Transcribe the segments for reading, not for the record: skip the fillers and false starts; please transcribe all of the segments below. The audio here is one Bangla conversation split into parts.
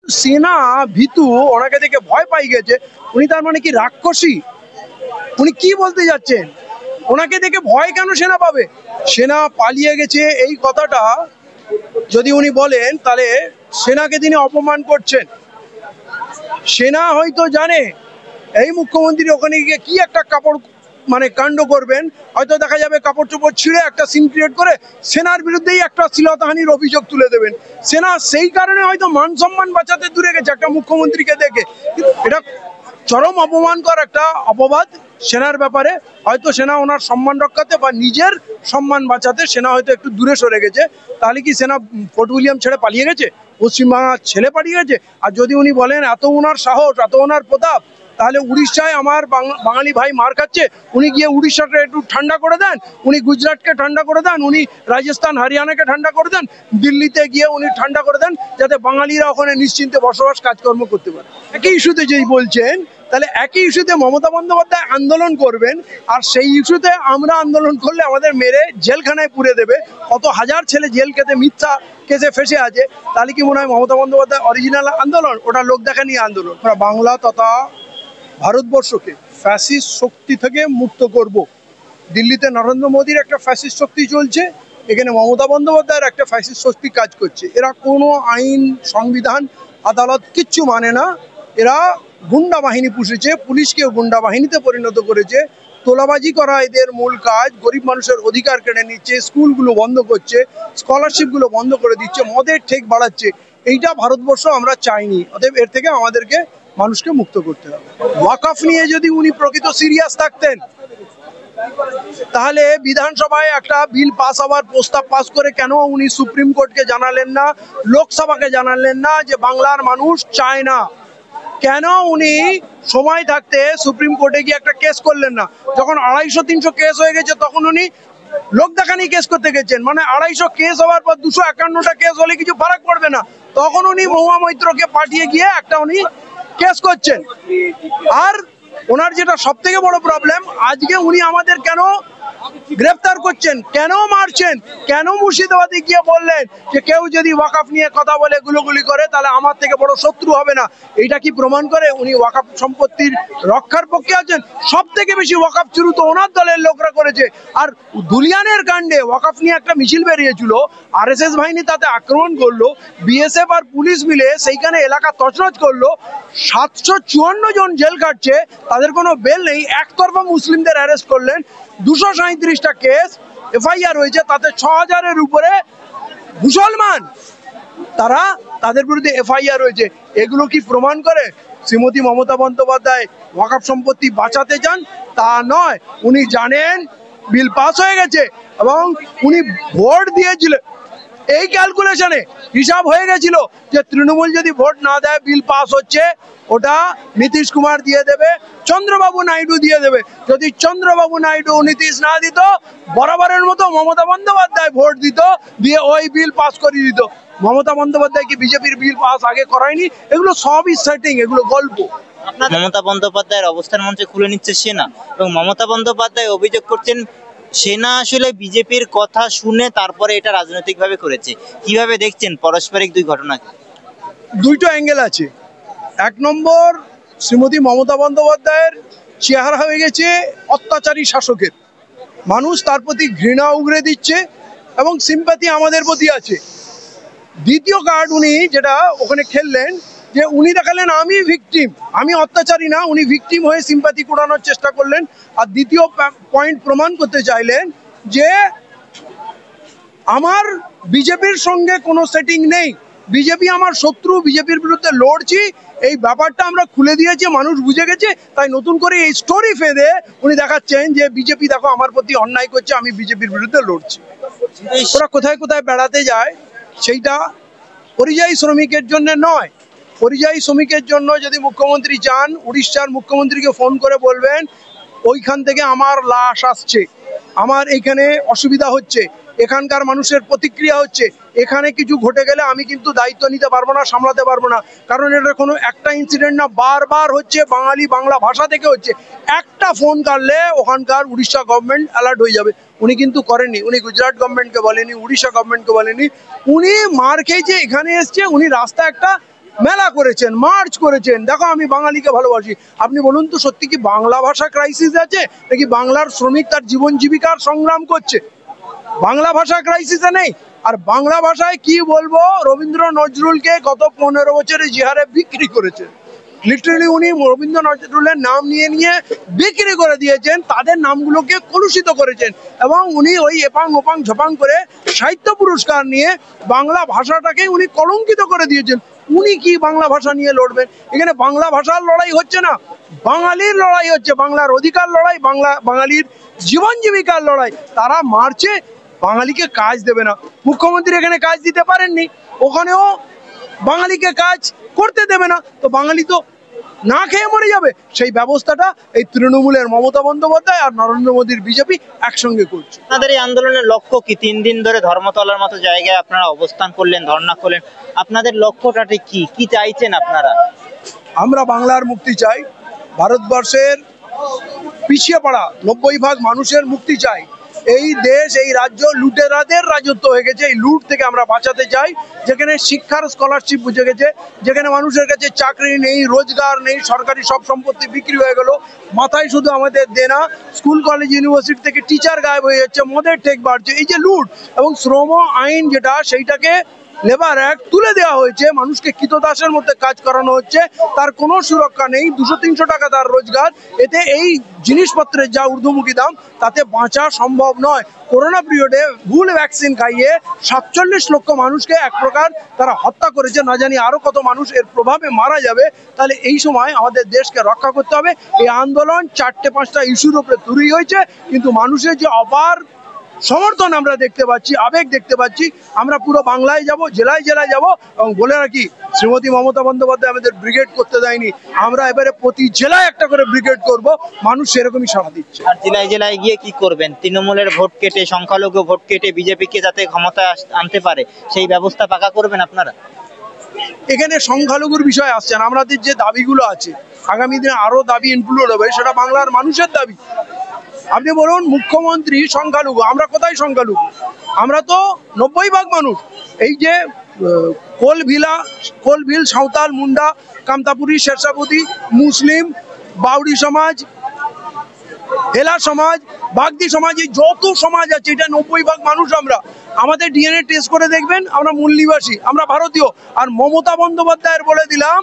সেনা ভীতু, ওনাকে দেখে ভয় পাই গেছে। উনি তার মানে কি রাক্ষসী? উনি কি বলতে যাচ্ছেন? ওনাকে দেখে ভয় কেন সেনা পাবে? সেনা পালিয়ে গেছে এই কথাটা যদি উনি বলেন, তাহলে সেনাকে তিনি অপমান করছেন। সেনা হয়তো জানে এই মুখ্যমন্ত্রী ওখানে গিয়ে কি একটা কাপড় মানে কাণ্ড করবেন, হয়তো দেখা যাবে কাপড় চোপড় ছিঁড়ে একটা সিন ক্রিয়েট করে সেনার বিরুদ্ধেই একটা শ্লীলতাহানির অভিযোগ তুলে দেবেন। সেনা সেই কারণে হয়তো মান সম্মান বাঁচাতে দূরে গেছে একটা মুখ্যমন্ত্রীকে দেখে। এটা চরম অপমানকর একটা অপবাদ সেনার ব্যাপারে। হয়তো সেনা ওনার সম্মান রক্ষাতে বা নিজের সম্মান বাঁচাতে সেনা হয়তো একটু দূরে সরে গেছে। তাহলে কি সেনা ফোর্ট উইলিয়াম ছেড়ে পালিয়ে গেছে, পশ্চিমবাংলার ছেলে পালিয়ে গেছে? আর যদি উনি বলেন এত ওনার সাহস, এত ওনার প্রতাপ, তাহলে উড়িষ্যায় আমার বাঙালি ভাই মার খাচ্ছে, উনি গিয়ে উড়িষ্যাকে একটু ঠান্ডা করে দেন, উনি গুজরাটকে ঠান্ডা করে দেন, উনি রাজস্থান হরিয়ানাকে ঠান্ডা করে দেন, দিল্লিতে গিয়ে উনি ঠান্ডা করে দেন, যাতে বাঙালিরা ওখানে নিশ্চিন্তে বসবাস কাজকর্ম করতে পারে। একই ইস্যুতে যেই বলছেন, তাহলে একই ইস্যুতে মমতা বন্দ্যোপাধ্যায় আন্দোলন করবেন, আর সেই ইস্যুতে আমরা আন্দোলন করলে আমাদের মেরে জেলখানায় পুরে দেবে। কত হাজার ছেলে জেল খেতে মিথ্যা কেসে ফেসে আছে। তাহলে কি মনে হয় মমতা বন্দ্যোপাধ্যায় অরিজিনাল আন্দোলন? ওটা লোক দেখানি আন্দোলন। বাংলা তথা ভারতবর্ষকে ফ্যাসিস্ট শক্তি থেকে মুক্ত করব। দিল্লিতে নরেন্দ্র মোদীর একটা ফ্যাসিস্ট শক্তি চলছে, এখানে মমতা বন্দ্যোপাধ্যায়ের একটা ফ্যাসিস্ট শক্তি কাজ করছে। এরা কোনো আইন, সংবিধান, আদালত কিচ্ছু মানে না। এরা গুন্ডা বাহিনী পুষেছে, পুলিশকেও গুন্ডা বাহিনীতে পরিণত করেছে। তোলাবাজি করা এদের মূল কাজ। গরিব মানুষের অধিকার কেড়ে নিচ্ছে, স্কুলগুলো বন্ধ করছে, স্কলারশিপগুলো বন্ধ করে দিচ্ছে, মদের ঠেক বাড়াচ্ছে। এইটা ভারতবর্ষ আমরা চাইনি। অতএব এর থেকে আমাদেরকে মানুষকে মুক্ত করতে হবে। ওয়াকফ নিয়ে যদি উনি প্রকৃত সিরিয়াস থাকতেন, তাহলে বিধানসভায় একটা বিল পাস হওয়ার প্রস্তাব পাস করে কেন উনি সুপ্রিম কোর্টকে জানালেন না, লোকসভাকে জানালেন না যে বাংলার মানুষ চায় না? কেন উনি সময় থাকতে সুপ্রিম কোর্টে গিয়ে একটা কেস করলেন না? যখন 250-300 কেস হয়ে গেছে তখন উনি লোক দেখানি কেস করতে গেছেন। মানে 250 কেস হওয়ার পর 251টা কেস হলে কিছু ফারাক পড়বে না, তখন উনি মহুয়া মৈত্রকে পাঠিয়ে গিয়ে একটা উনি কেস করছেন। আর ওনার যেটা সব থেকে বড় প্রবলেম, আজকে উনি আমাদের কেন গ্রেফতার করছেন, কেন মারছেন, কেন মুর্শিদাবাদে গিয়ে বললেন যে কেউ যদি ওয়াকফ নিয়ে কথা বলে গুলোগুলি করে তাহলে আমার থেকে বড় শত্রু হবে না? এইটা কি প্রমাণ করে উনি ওয়াকফ সম্পত্তির রক্ষার পক্ষে আছেন? সব থেকে বেশি ওয়াকফ চুরি তো ওনার দলের লোকরা করেছে। আর দুলিয়ানের কাণ্ডে ওয়াকফ নিয়ে একটা মিছিল বেরিয়েছিল, আরএসএস বাহিনী তাতে আক্রমণ করলো, বিএসএফ আর পুলিশ মিলে সেইখানে এলাকা তছনছ করলো। 754 জন জেল কাটছে, তাদের কোনো বেল নেই। একতরফা মুসলিমদের অ্যারেস্ট করলেন, 237টা কেস এফআইআর হয়েছে, তাতে 6000-এর উপরে মুসলমান তাদের বিরুদ্ধে এফআইআর হয়েছে। এগুলো কি প্রমাণ করে শ্রীমতী মমতা বন্দ্যোপাধ্যায় ওয়াকফ সম্পত্তি বাঁচাতে চান? তা নয়, উনি জানেন বিল পাস হয়ে গেছে এবং উনি ভোট দিয়েছিলেন এই ক্যালকুলেশনে। হিসাব হয়ে গেছিল যে তৃণমূল যদি ভোট না দেয়, বিল পাস হচ্ছে, ওটা নীতিশ কুমার দিয়ে দেবে, চন্দ্রবাবু নাইডু দিয়ে দেবে। যদি চন্দ্রবাবু নাইডু নীতিশ না দিত, বরাবরের মতো মমতা বন্দ্যোপাধ্যায় ভোট দিত, দিয়ে ওই বিল পাস করিয়ে দিত। মমতা বন্দ্যোপাধ্যায় কি বিজেপির বিল পাস আগে করায়নি? এগুলো সবই সেটিং, এগুলো গল্প। মমতা বন্দ্যোপাধ্যায়ের অবস্থান মঞ্চে খুলে নিচ্ছে সেনা, এবং মমতা বন্দ্যোপাধ্যায় অভিযোগ করছেন সেনা আসলে বিজেপির কথা শুনে তারপরে এটা রাজনৈতিকভাবে করেছে। কিভাবে দেখছেন পারস্পরিক দুই ঘটনাকে? দুইটা অ্যাঙ্গেল আছে। এক নম্বর, শ্রীমতী মমতা বন্দ্যোপাধ্যায়ের চেহারা হয়ে গেছে অত্যাচারী শাসকের। মানুষ তার প্রতি ঘৃণা উগরে দিচ্ছে এবং সিম্প্যাথি আমাদের প্রতি আছে। দ্বিতীয় কার্ড উনি যেটা ওখানে খেললেন, যে উনি দেখালেন আমি ভিকটিম, আমি অত্যাচারী না, উনি ভিকটিম হয়ে সিম্প্যাথি কুড়ানোর চেষ্টা করলেন। আর দ্বিতীয় পয়েন্ট প্রমাণ করতে চাইলেন যে আমার বিজেপির সঙ্গে কোনো সেটিং নেই, বিজেপি আমার শত্রু, বিজেপির বিরুদ্ধে লড়ছি, এই ব্যাপারটা আমরা খুলে দিয়েছি, মানুষ বুঝে গেছে। তাই নতুন করে এই স্টোরি ফেঁদে উনি দেখাচ্ছেন যে বিজেপি দেখো আমার প্রতি অন্যায় করছে, আমি বিজেপির বিরুদ্ধে লড়ছি। ওরা কোথায় কোথায় বেড়াতে যায়, সেইটা পরিযায়ী শ্রমিকের জন্য নয়। পরিযায়ী শ্রমিকের জন্য যদি মুখ্যমন্ত্রী চান, উড়িষ্যার মুখ্যমন্ত্রীকে ফোন করে বলবেন ওইখান থেকে আমার লাশ আসছে, আমার এইখানে অসুবিধা হচ্ছে, এখানকার মানুষের প্রতিক্রিয়া হচ্ছে, এখানে কিছু ঘটে গেলে আমি কিন্তু দায়িত্ব নিতে পারবো না, সামলাতে পারবো না। কারণ এটা কোনো একটা ইনসিডেন্ট না, বারবার হচ্ছে, বাঙালি বাংলা ভাষা থেকে হচ্ছে। একটা ফোন করলে ওখানকার উড়িষ্যা গভর্নমেন্ট অ্যালার্ট হয়ে যাবে। উনি কিন্তু করেননি, উনি গুজরাট গভর্নমেন্টকে বলেনি, উড়িষ্যা গভর্নমেন্টকে বলেনি। উনি মার খেয়েছে, এখানে এসছে, উনি রাস্তা একটা মেলা করেছেন, মার্চ করেছেন, দেখো আমি বাঙালিকে ভালোবাসি। আপনি বলুন তো সত্যি কি বাংলা ভাষা ক্রাইসিস আছে, নাকি বাংলার শ্রমিক তার জীবন জীবিকার সংগ্রাম করছে? বাংলা ভাষা ক্রাইসিসে নেই। আর বাংলা ভাষায় কি বলবো, রবীন্দ্র নজরুলকে গত 15 বছরে যে হারে বিক্রি করেছে, লিটারালি উনি রবীন্দ্র নজরুলের নাম নিয়ে নিয়ে বিক্রি করে দিয়েছেন, তাদের নামগুলোকে কলুষিত করেছেন, এবং উনি ওই এপাং ওপাং ঝপাং করে সাহিত্য পুরস্কার নিয়ে বাংলা ভাষাটাকে উনি কলঙ্কিত করে দিয়েছেন। উনি কি বাংলা ভাষা নিয়ে লড়বেন? এখানে বাংলা ভাষার লড়াই হচ্ছে না, বাঙালির লড়াই হচ্ছে, বাংলার অধিকার লড়াই, বাঙালির জীবন জীবিকার লড়াই। তারা মারছে, বাঙালিকে কাজ দেবে না। মুখ্যমন্ত্রী এখানে কাজ দিতে পারেননি, ওখানেও বাঙালিকে কাজ করতে দেবে না, তো বাঙালি তো না খেয়ে মরে যাবে। সেই ব্যবস্থাটা এই তৃণমূলের মমতা বন্দ্যোপাধ্যায় আর নরেন্দ্র মোদীর বিজেপি একসঙ্গে করছে। আপনাদের এই আন্দোলনের লক্ষ্য কি? 3 দিন ধরে ধর্মতলার মতো জায়গায় আপনারা অবস্থান করলেন, ধর্ণা করলেন, আপনাদের লক্ষ্যটা ঠিক কি? কি চাইছেন আপনারা? আমরা বাংলার মুক্তি চাই, ভারতবর্ষের পিছিয়ে পড়া 90% মানুষের মুক্তি চাই। এই দেশ, এই রাজ্য লুটেরাদের রাজত্ব হয়ে গেছে, এই লুট থেকে আমরা বাঁচাতে চাই। যেখানে শিক্ষার স্কলারশিপ বুঝে গেছে, যেখানে মানুষের কাছে চাকরি নেই, রোজগার নেই, সরকারি সব সম্পত্তি বিক্রি হয়ে গেল, মাথায় শুধু আমাদের দেনা, স্কুল কলেজ ইউনিভার্সিটি থেকে টিচার গায়েব হয়ে যাচ্ছে, মদের টেক বাড়ছে, এই যে লুট। এবং শ্রম আইন যেটা, সেইটাকে লেবার অ্যাক্ট তুলে দেওয়া হয়েছে, মানুষকে কৃতদাসের মধ্যে কাজ করানো হচ্ছে, তার কোনো সুরক্ষা নেই, 200-300 টাকা তার রোজগার। এতে এই জিনিসপত্রের যা ঊর্ধ্বমুখী দাম, তাতে বাঁচা সম্ভব নয়। করোনা পিরিয়ডে ভুল ভ্যাকসিন খাইয়ে 47 লক্ষ মানুষকে এক প্রকার তারা হত্যা করেছে, না জানি আরো কত মানুষ এর প্রভাবে মারা যাবে। তাহলে এই সময় আমাদের দেশকে রক্ষা করতে হবে। এই আন্দোলন 4-5টা ইস্যুর উপরে তৈরি হয়েছে, কিন্তু মানুষের যে অপার সমর্থন আমরা দেখতে পাচ্ছি, আবেগ দেখতে পাচ্ছি। আমরা পুরো বাংলায় যাব, জেলায় জেলায় যাব, এবং বলে রাখি শ্রীমতী মমতা বন্দ্যোপাধ্যায় আমাদের ব্রিগেড করতে দেয়নি, আমরা এবারে প্রতি জেলায় একটা করে ব্রিগেড করব। মানুষ সেরকমই সাড়া দিচ্ছে। আর জেলায় জেলায় গিয়ে কি করবেন? তৃণমূলের ভোট কেটে, সংখ্যালঘু ভোট কেটে বিজেপিকে যাতে ক্ষমতায় আনতে পারে সেই ব্যবস্থা পাকা করবেন আপনারা? এখানে সংখ্যালঘুর বিষয় আসছে না, আমাদের যে দাবিগুলো আছে আগামী দিনে আরো দাবি ইনক্লুড হবে, সেটা বাংলার মানুষের দাবি। আপনি বলুন মুখ্যমন্ত্রী সংখ্যালঘু, আমরা কোথায় সংখ্যালঘু? আমরা তো 90% মানুষ। এই যে কোলভিল, সাঁওতাল, মুন্ডা, কামতাপুরি, শেরশাবতী, মুসলিম, বাউরি সমাজ, হেলা সমাজ, বাগদি সমাজ, এই যত সমাজ আছে, এটা 90% মানুষ আমরা। আমাদের ডিএনএ টেস্ট করে দেখবেন, আমরা মূল নিবাসী, আমরা ভারতীয়। আর মমতা বন্দ্যোপাধ্যায়ের বলে দিলাম,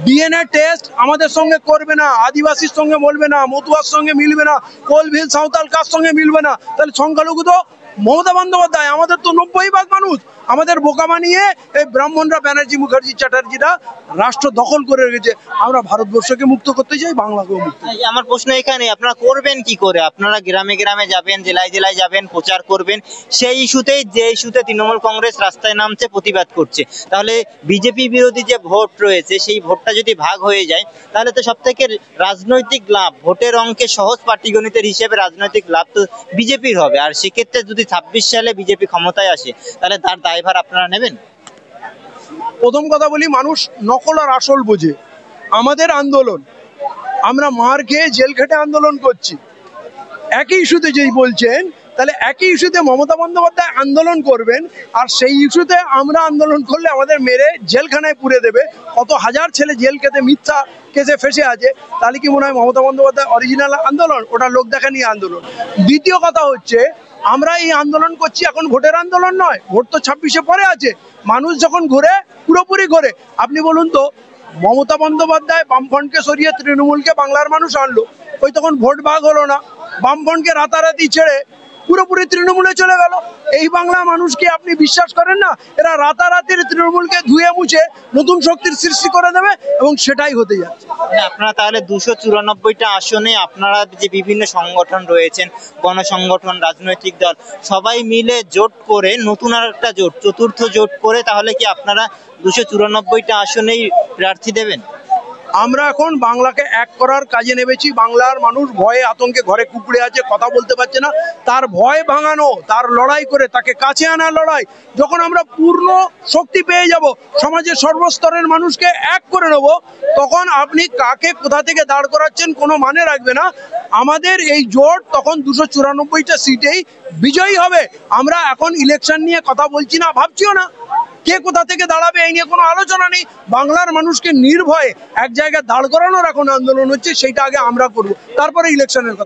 ডিএনএ টেস্ট আমাদের সঙ্গে করবে না, আদিবাসীর সঙ্গে বলবে না, মতুয়ার সঙ্গে মিলবে না, কোলভিল সাঁওতাল কার সঙ্গে মিলবে না। তাহলে সংখ্যালঘু তো মমতা বন্দ্যোপাধ্যায়, আমাদের তো 90% মানুষ। আমাদের বোকা বানিয়ে এই ব্রাহ্মণরা, ব্যানার্জি, মুখার্জি, চ্যাটার্জিরা রাষ্ট্র দখল করে রেখেছে। আমরা ভারতবর্ষকে মুক্ত করতে চাই, বাংলাকেও মুক্ত। আমার প্রশ্ন এখানে, আপনারা করবেন কি করে? আপনারা গ্রামে গ্রামে যাবেন, জেলায় জেলায় যাবেন, প্রচার করবেন সেই ইস্যুতেই, যে ইস্যুতে তৃণমূল কংগ্রেস রাস্তায় নামছে, প্রতিবাদ করছে। তাহলে বিজেপি বিরোধী যে ভোট রয়েছে, সেই ভোটটা যদি ভাগ হয়ে যায়, তাহলে তো সব থেকে রাজনৈতিক লাভ, ভোটের অঙ্কে সহজ পাটিগণিতের হিসেবে রাজনৈতিক লাভ তো বিজেপির হবে। আর সেক্ষেত্রে যদি 26 সালে বিজেপি ক্ষমতায় আসে, তাহলে তার দায়ভার আপনারা নেবেন? প্রথম কথা বলি, মানুষ নকল আর আসল বোঝে। আমাদের আন্দোলন, আমরা মার খেয়ে জেল খেটে আন্দোলন করছি। একই ইস্যুতে যেই বলছেন, তাহলে একই ইস্যুতে মমতা বন্দ্যোপাধ্যায় আন্দোলন করবেন, আর সেই ইস্যুতে আমরা আন্দোলন করলে আমাদের মেরে জেলখানায় পুরে দেবে। কত হাজার ছেলে জেল খেতে মিথ্যা কেসে ফেসে আছে। তাহলে কি মনে হয় মমতা বন্দ্যোপাধ্যায় অরিজিনাল আন্দোলন? ওটা লোক দেখানি আন্দোলন। দ্বিতীয় কথা হচ্ছে, আমরা এই আন্দোলন করছি এখন ভোটের আন্দোলন নয়, ভোট তো 26-এ পরে আছে। মানুষ যখন ঘুরে, পুরোপুরি ঘুরে। আপনি বলুন তো, মমতা বন্দ্যোপাধ্যায় বামফ্রন্টকে সরিয়ে তৃণমূলকে বাংলার মানুষ আনলো, ওই তখন ভোট ভাগ হলো না। বামফ্রন্টকে রাতারাতি ছেড়ে পুরোপুরি তৃণমূলে চলে গেল। এই বাংলা মানুষকে আপনি বিশ্বাস করেন না? এরা রাতারাতির তৃণমূলকে ধুয়ে মুছে নতুন শক্তির সৃষ্টি করে দেবে, এবং সেটাই হতে যাচ্ছে। আপনারা তাহলে 294টা আসনে আপনারা যে বিভিন্ন সংগঠন রয়েছেন, গণসংগঠন, রাজনৈতিক দল, সবাই মিলে জোট করে, নতুন আর একটা জোট, চতুর্থ জোট করে, তাহলে কি আপনারা 294টা আসনেই প্রার্থী দেবেন? আমরা এখন বাংলাকে এক করার কাজে নেমেছি। বাংলার মানুষ ভয়ে আতঙ্কে ঘরে কুকুরে আছে, কথা বলতে পারছে না। তার ভয় ভাঙানো, তার লড়াই করে তাকে কাছে আনার লড়াই। যখন আমরা পূর্ণ শক্তি পেয়ে যাব, সমাজের সর্বস্তরের মানুষকে এক করে নেব, তখন আপনি কাকে কোথা থেকে দাঁড় করাচ্ছেন কোনো মানে রাখবে না। আমাদের এই জোট তখন 294টা সিটেই বিজয়ী হবে। আমরা এখন ইলেকশন নিয়ে কথা বলছি না, ভাবছিও না। কে কোথা থেকে দাঁড়াবে এই নিয়ে কোনো আলোচনা নেই। বাংলার মানুষকে নির্ভয়ে এক জায়গায় দাঁড় করানোর এখন আন্দোলন হচ্ছে, সেইটা আগে আমরা করব, তারপরে ইলেকশনের কথা।